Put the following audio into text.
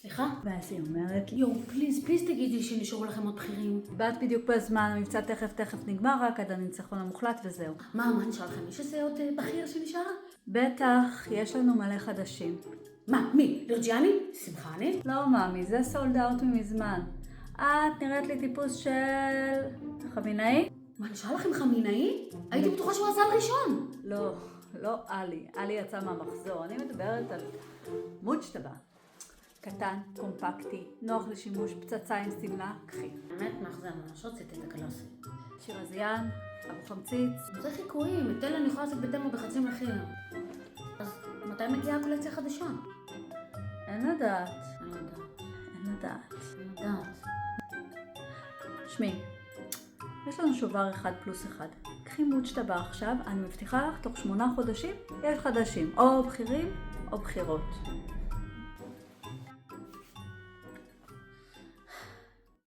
סליחה? ואז היא אומרת לי, יואו, פליז תגידי שנשארו לכם עוד בכירים. באת בדיוק בזמן, המבצע תכף נגמר, רק עד הניצחון המוחלט וזהו. מה נשאר לכם? יש איזה עוד בכיר שנשאר? בטח, יש לנו מלא חדשים. מה, מי? לרג'יאני? שמחני? לא מאמי, זה סולד אאוט ממזמן. את נראית לי טיפוס של חמינאי? מה, נשאר לכם חמינאי? הייתי בטוחה שהוא הסל ראשון. לא עלי יצא מהמחזור, אני מדברת על מוג'טבה. קטן, קומפקטי, נוח לשימוש, פצצה עם סמלה, קחי. באמת מאכזר, ממש רציתי את הקלאסי. שירזיין, אבו חמציץ. זה חיקויים, את אלה אני יכולה לעשות בתמו בחצי מחיר. אז מתי מגיעה הקולקציה החדשה? אין לדעת. אני יודעת. שמי, יש לנו שובר 1+1. קחי מוג'טבה עכשיו, אני מבטיחה לך, תוך 8 חודשים יש חדשים, או בכירים או בכירות.